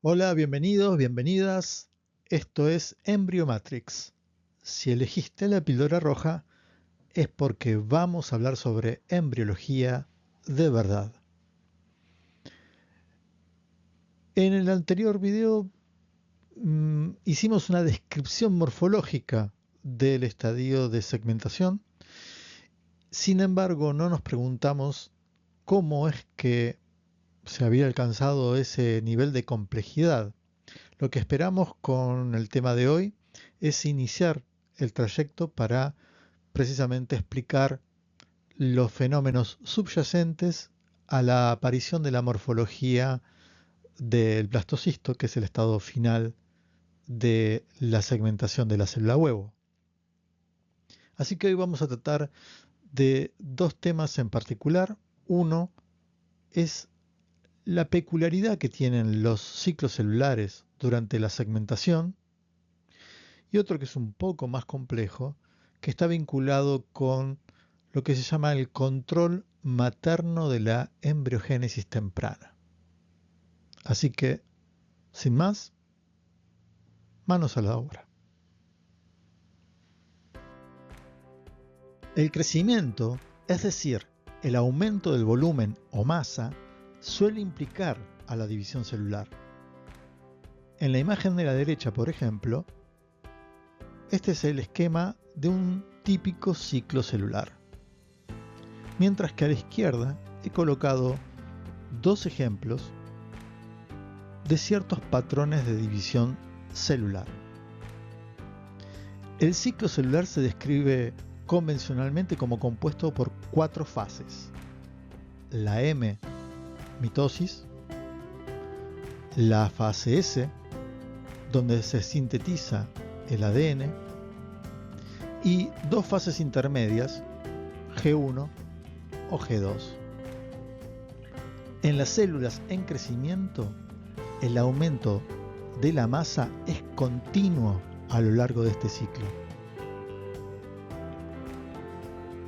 Hola, bienvenidos, bienvenidas. Esto es Embryo Matrix. Si elegiste la píldora roja es porque vamos a hablar sobre embriología de verdad. En el anterior video hicimos una descripción morfológica del estadio de segmentación. Sin embargo, no nos preguntamos cómo es que se había alcanzado ese nivel de complejidad. Lo que esperamos con el tema de hoy es iniciar el trayecto para precisamente explicar los fenómenos subyacentes a la aparición de la morfología del blastocisto, que es el estado final de la segmentación de la célula huevo. Así que hoy vamos a tratar de dos temas en particular. Uno es la peculiaridad que tienen los ciclos celulares durante la segmentación, y otro que es un poco más complejo, que está vinculado con lo que se llama el control materno de la embriogénesis temprana. Así que, sin más, manos a la obra. El crecimiento, es decir, el aumento del volumen o masa, suele implicar a la división celular. En la imagen de la derecha, por ejemplo, este es el esquema de un típico ciclo celular. Mientras que a la izquierda he colocado dos ejemplos de ciertos patrones de división celular. El ciclo celular se describe convencionalmente como compuesto por 4 fases. La M, mitosis, la fase S, donde se sintetiza el ADN, y 2 fases intermedias, G1 o G2. En las células en crecimiento, el aumento de la masa es continuo a lo largo de este ciclo.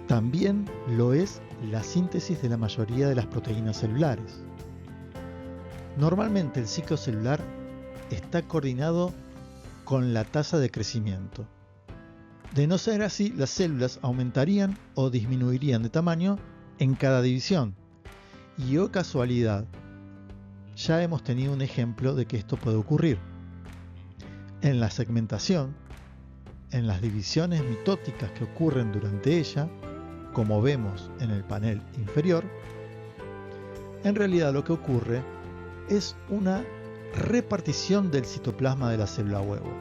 También lo es la síntesis de la mayoría de las proteínas celulares. Normalmente el ciclo celular está coordinado con la tasa de crecimiento. De no ser así, las células aumentarían o disminuirían de tamaño en cada división. Y oh casualidad, ya hemos tenido un ejemplo de que esto puede ocurrir. En la segmentación, en las divisiones mitóticas que ocurren durante ella, como vemos en el panel inferior, en realidad lo que ocurre es una repartición del citoplasma de la célula huevo.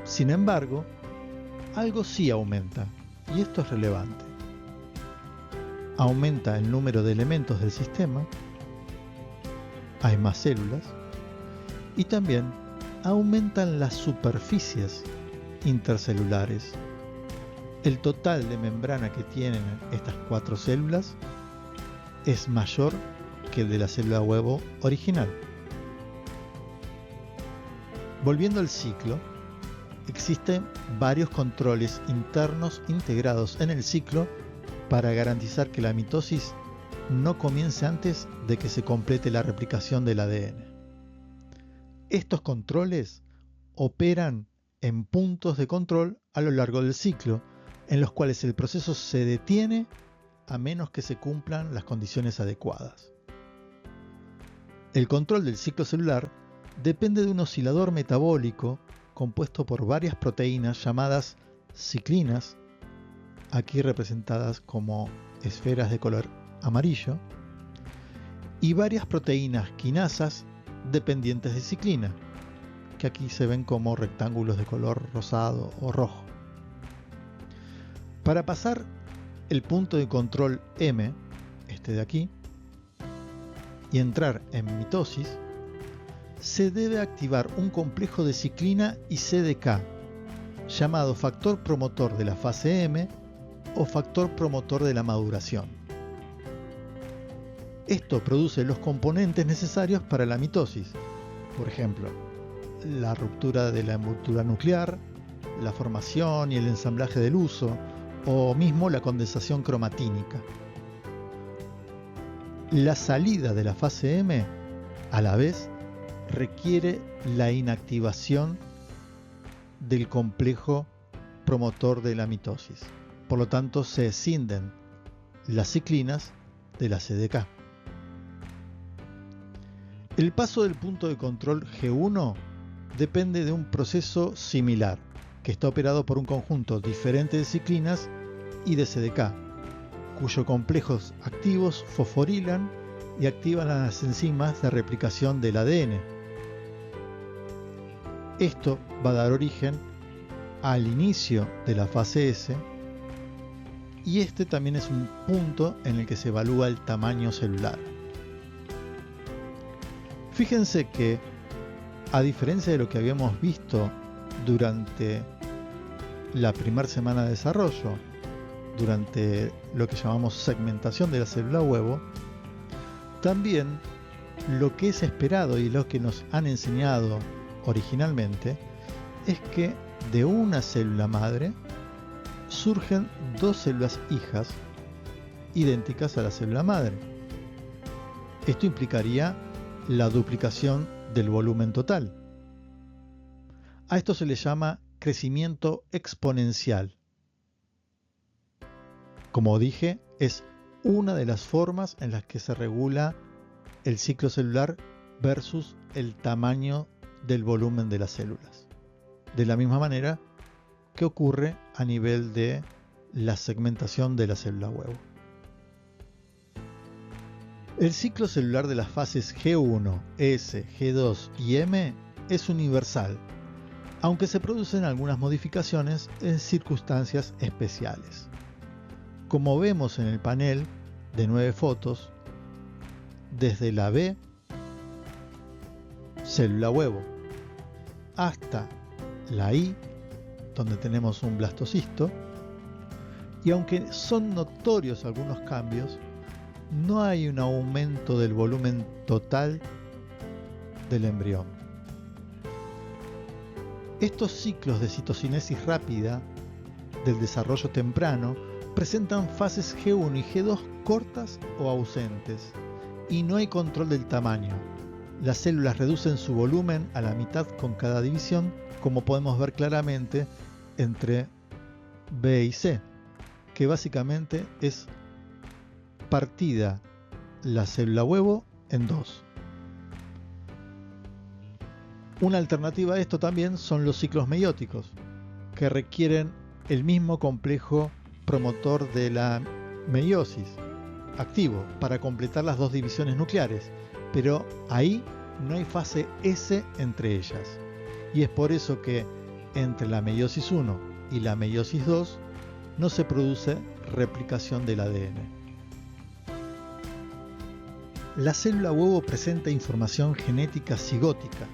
Sin embargo, algo sí aumenta, y esto es relevante. Aumenta el número de elementos del sistema, hay más células, y también aumentan las superficies intercelulares. El total de membrana que tienen estas 4 células es mayor que el de la célula huevo original. Volviendo al ciclo, existen varios controles internos integrados en el ciclo para garantizar que la mitosis no comience antes de que se complete la replicación del ADN. Estos controles operan en puntos de control a lo largo del ciclo, en los cuales el proceso se detiene a menos que se cumplan las condiciones adecuadas. El control del ciclo celular depende de un oscilador metabólico compuesto por varias proteínas llamadas ciclinas, aquí representadas como esferas de color amarillo, y varias proteínas quinasas dependientes de ciclina, que aquí se ven como rectángulos de color rosado o rojo. Para pasar el punto de control M, este de aquí, y entrar en mitosis, se debe activar un complejo de ciclina y CDK, llamado factor promotor de la fase M o factor promotor de la maduración. Esto produce los componentes necesarios para la mitosis, por ejemplo, la ruptura de la envoltura nuclear, la formación y el ensamblaje del huso, o mismo la condensación cromatínica. La salida de la fase M A la vez, requiere la inactivación del complejo promotor de la mitosis. Por lo tanto, se escinden las ciclinas de la CDK. El paso del punto de control G1 depende de un proceso similar, que está operado por un conjunto diferente de ciclinas y de CDK, cuyos complejos activos fosforilan y activan las enzimas de replicación del ADN. Esto va a dar origen al inicio de la fase S, y este también es un punto en el que se evalúa el tamaño celular. Fíjense que, a diferencia de lo que habíamos visto durante la primera semana de desarrollo, durante lo que llamamos segmentación de la célula huevo, también lo que es esperado y lo que nos han enseñado originalmente es que de una célula madre surgen dos células hijas idénticas a la célula madre. Esto implicaría la duplicación del volumen total. A esto se le llama crecimiento exponencial. Como dije, es una de las formas en las que se regula el ciclo celular versus el tamaño del volumen de las células. De la misma manera que ocurre a nivel de la segmentación de la célula huevo. El ciclo celular de las fases G1, S, G2 y M es universal, aunque se producen algunas modificaciones en circunstancias especiales. Como vemos en el panel de 9 fotos, desde la B, célula huevo, hasta la I, donde tenemos un blastocisto, y aunque son notorios algunos cambios, no hay un aumento del volumen total del embrión. Estos ciclos de citocinesis rápida del desarrollo temprano presentan fases G1 y G2 cortas o ausentes, y no hay control del tamaño. Las células reducen su volumen a la mitad con cada división, como podemos ver claramente entre B y C, que básicamente es partida la célula huevo en dos. Una alternativa a esto también son los ciclos meióticos, que requieren el mismo complejo promotor de la meiosis activo para completar las dos divisiones nucleares, pero ahí no hay fase S entre ellas, y es por eso que entre la meiosis 1 y la meiosis 2 no se produce replicación del ADN. La célula huevo presenta información genética cigótica,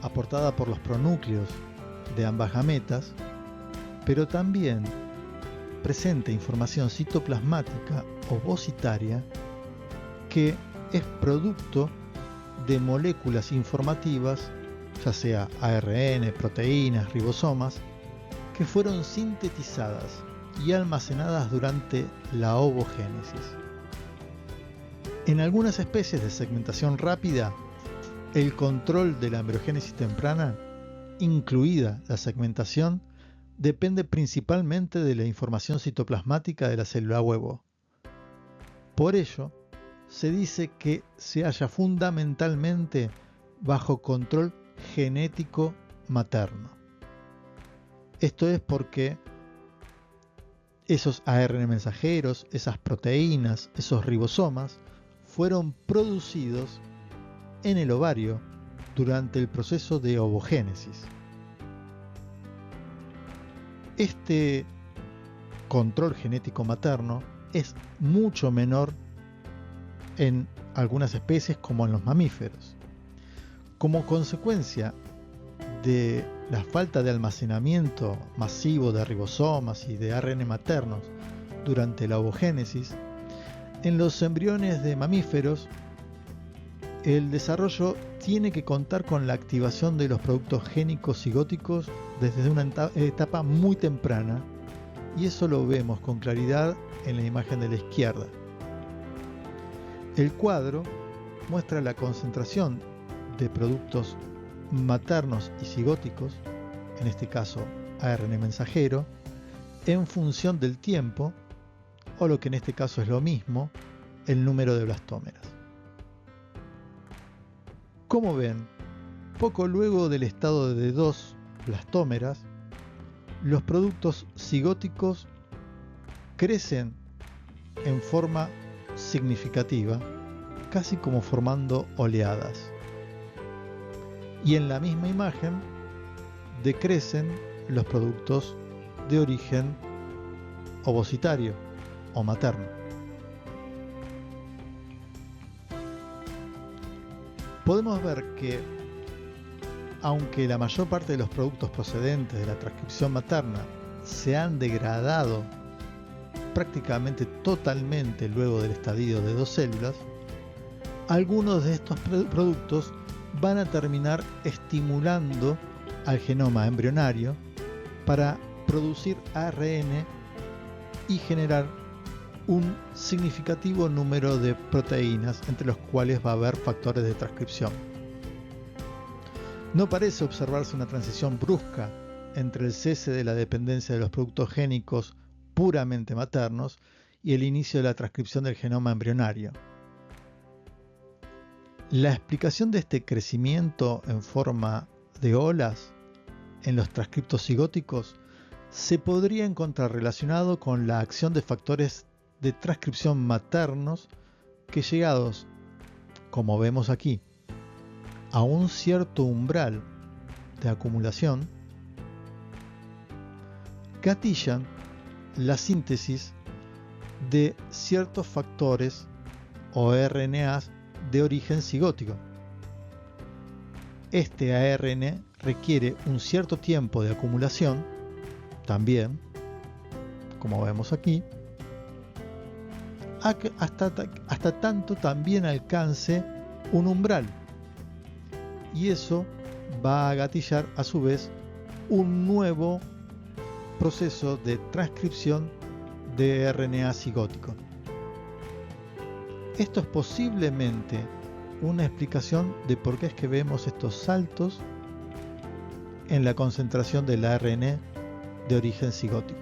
aportada por los pronúcleos de ambas gametas, pero también presenta información citoplasmática ovocitaria que es producto de moléculas informativas, ya sea ARN, proteínas, ribosomas, que fueron sintetizadas y almacenadas durante la ovogénesis. En algunas especies de segmentación rápida, el control de la embriogénesis temprana, incluida la segmentación, depende principalmente de la información citoplasmática de la célula huevo. Por ello, se dice que se halla fundamentalmente bajo control genético materno. Esto es porque esos ARN mensajeros, esas proteínas, esos ribosomas, fueron producidos en el ovario durante el proceso de ovogénesis. Este control genético materno es mucho menor en algunas especies como en los mamíferos. Como consecuencia de la falta de almacenamiento masivo de ribosomas y de ARN maternos durante la ovogénesis, en los embriones de mamíferos el desarrollo tiene que contar con la activación de los productos génicos cigóticos desde una etapa muy temprana, y eso lo vemos con claridad en la imagen de la izquierda. El cuadro muestra la concentración de productos maternos y cigóticos, en este caso ARN mensajero, en función del tiempo, o lo que en este caso es lo mismo, el número de blastómeras. Como ven, poco luego del estado de 2 blastómeras, los productos cigóticos crecen en forma significativa, casi como formando oleadas. Y en la misma imagen decrecen los productos de origen ovocitario o materno. Podemos ver que, aunque la mayor parte de los productos procedentes de la transcripción materna se han degradado prácticamente totalmente luego del estadio de 2 células, algunos de estos productos van a terminar estimulando al genoma embrionario para producir ARN y generar un significativo número de proteínas, entre los cuales va a haber factores de transcripción. No parece observarse una transición brusca entre el cese de la dependencia de los productos génicos puramente maternos y el inicio de la transcripción del genoma embrionario. La explicación de este crecimiento en forma de olas en los transcriptos cigóticos se podría encontrar relacionado con la acción de factores de transcripción maternos que, llegados, como vemos aquí, a un cierto umbral de acumulación, gatillan la síntesis de ciertos factores o RNAs de origen cigótico. Este ARN requiere un cierto tiempo de acumulación, también, como vemos aquí, hasta tanto también alcance un umbral, y eso va a gatillar a su vez un nuevo proceso de transcripción de RNA cigótico. Esto es posiblemente una explicación de por qué es que vemos estos saltos en la concentración del ARN de origen cigótico.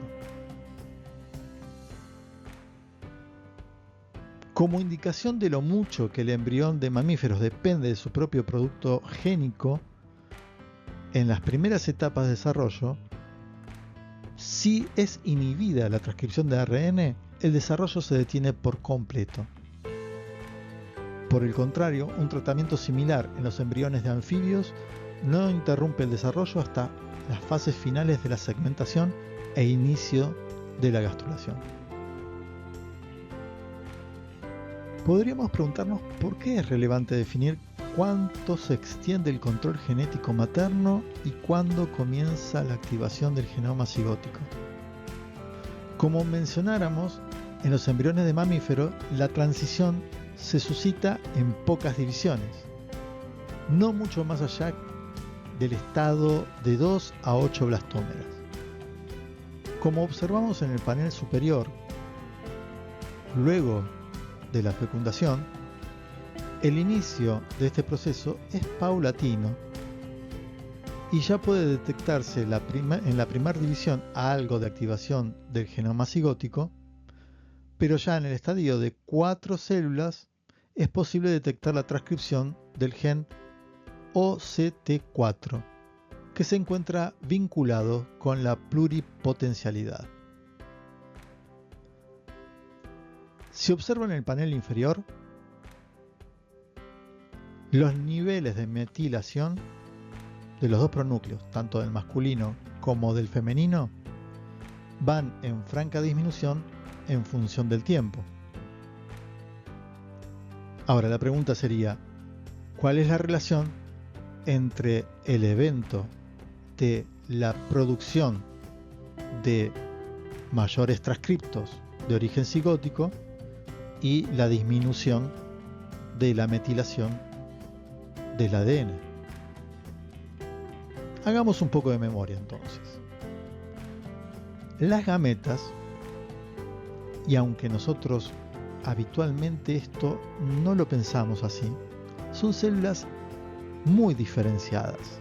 Como indicación de lo mucho que el embrión de mamíferos depende de su propio producto génico, en las primeras etapas de desarrollo, si es inhibida la transcripción de ARN, el desarrollo se detiene por completo. Por el contrario, un tratamiento similar en los embriones de anfibios no interrumpe el desarrollo hasta las fases finales de la segmentación e inicio de la gastrulación. Podríamos preguntarnos por qué es relevante definir cuánto se extiende el control genético materno y cuándo comienza la activación del genoma cigótico. Como mencionáramos, en los embriones de mamífero la transición se suscita en pocas divisiones, no mucho más allá del estado de 2 a 8 blastómeras. Como observamos en el panel superior, luego de la fecundación, el inicio de este proceso es paulatino y ya puede detectarse en la primera división algo de activación del genoma cigótico, pero ya en el estadio de 4 células es posible detectar la transcripción del gen OCT4, que se encuentra vinculado con la pluripotencialidad. Si observan el panel inferior, los niveles de metilación de los dos pronúcleos, tanto del masculino como del femenino, van en franca disminución en función del tiempo. Ahora la pregunta sería, ¿cuál es la relación entre el evento de la producción de mayores transcriptos de origen cigótico y la disminución de la metilación del ADN? Hagamos un poco de memoria entonces. Las gametas, y aunque nosotros habitualmente esto no lo pensamos así, son células muy diferenciadas.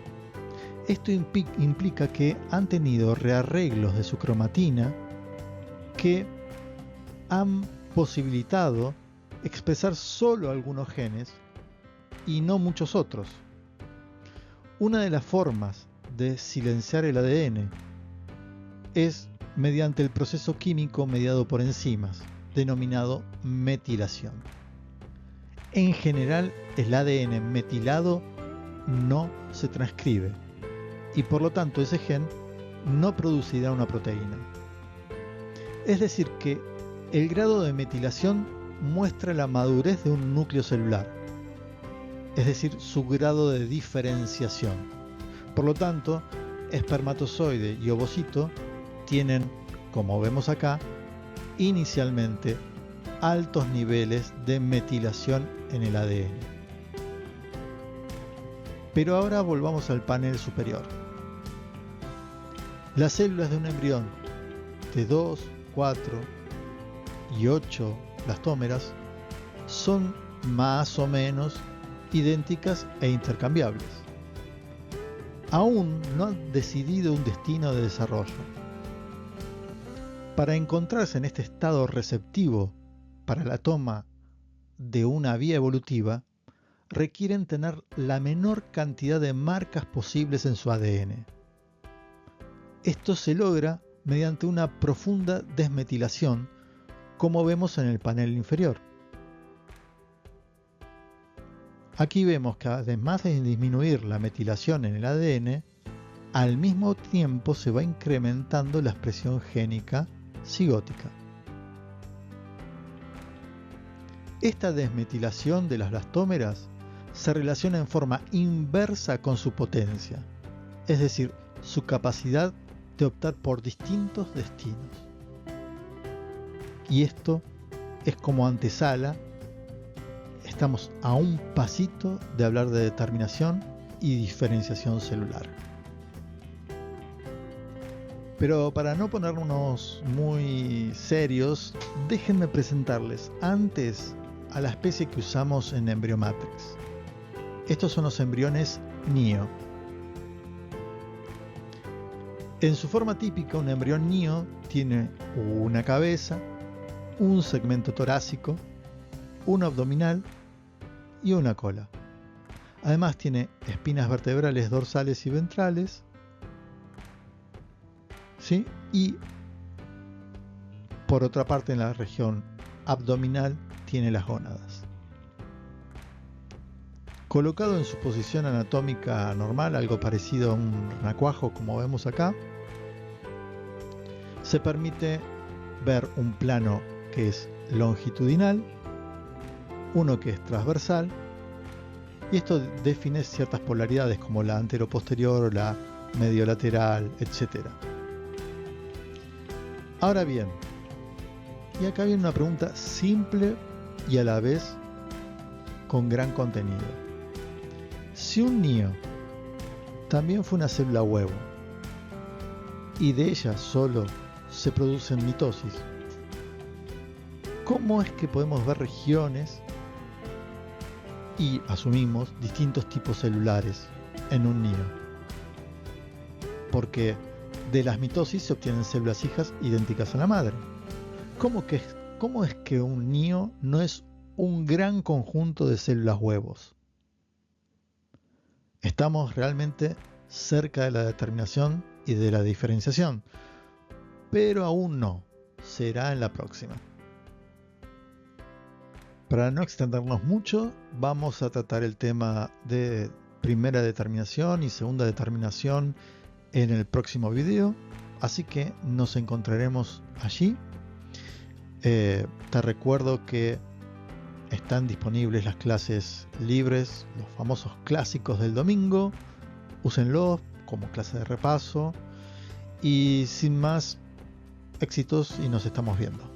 Esto implica que han tenido rearreglos de su cromatina que han posibilitado expresar solo algunos genes y no muchos otros. Una de las formas de silenciar el ADN es mediante el proceso químico mediado por enzimas, denominado metilación. En general, el ADN metilado no se transcribe y por lo tanto ese gen no producirá una proteína. Es decir que el grado de metilación muestra la madurez de un núcleo celular, es decir, su grado de diferenciación. Por lo tanto, espermatozoide y ovocito tienen, como vemos acá, inicialmente altos niveles de metilación en el ADN. Pero ahora volvamos al panel superior. Las células de un embrión de 2, 4 y 8 blastómeras son más o menos idénticas e intercambiables. Aún no han decidido un destino de desarrollo. Para encontrarse en este estado receptivo para la toma de una vía evolutiva, requieren tener la menor cantidad de marcas posibles en su ADN. Esto se logra mediante una profunda desmetilación, como vemos en el panel inferior. Aquí vemos que además de disminuir la metilación en el ADN, al mismo tiempo se va incrementando la expresión génica cigótica. Esta desmetilación de las blastómeras se relaciona en forma inversa con su potencia, es decir, su capacidad de optar por distintos destinos. Y esto es como antesala, estamos a un pasito de hablar de determinación y diferenciación celular. Pero para no ponernos muy serios, déjenme presentarles antes a la especie que usamos en Embryomatrix. Estos son los embriones NIO. En su forma típica, un embrión NIO tiene una cabeza, un segmento torácico, un abdominal y una cola. Además tiene espinas vertebrales dorsales y ventrales, ¿sí? Y por otra parte, en la región abdominal tiene las gónadas. Colocado en su posición anatómica normal, algo parecido a un renacuajo como vemos acá, se permite ver un plano que es longitudinal, uno que es transversal, y esto define ciertas polaridades como la antero-posterior, la medio-lateral, etc. Ahora bien, y acá viene una pregunta simple y a la vez con gran contenido. Si un NIO también fue una célula huevo y de ella solo se producen mitosis, ¿cómo es que podemos ver regiones y asumimos distintos tipos celulares en un NIO? Porque de las mitosis se obtienen células hijas idénticas a la madre. ¿Cómo es que un NIO no es un gran conjunto de células huevos? Estamos realmente cerca de la determinación y de la diferenciación, pero aún no. Será en la próxima. Para no extendernos mucho, vamos a tratar el tema de primera determinación y segunda determinación en el próximo video, así que nos encontraremos allí. Te recuerdo que están disponibles las clases libres, los famosos clásicos del domingo. Úsenlos como clase de repaso y sin más, éxitos y nos estamos viendo.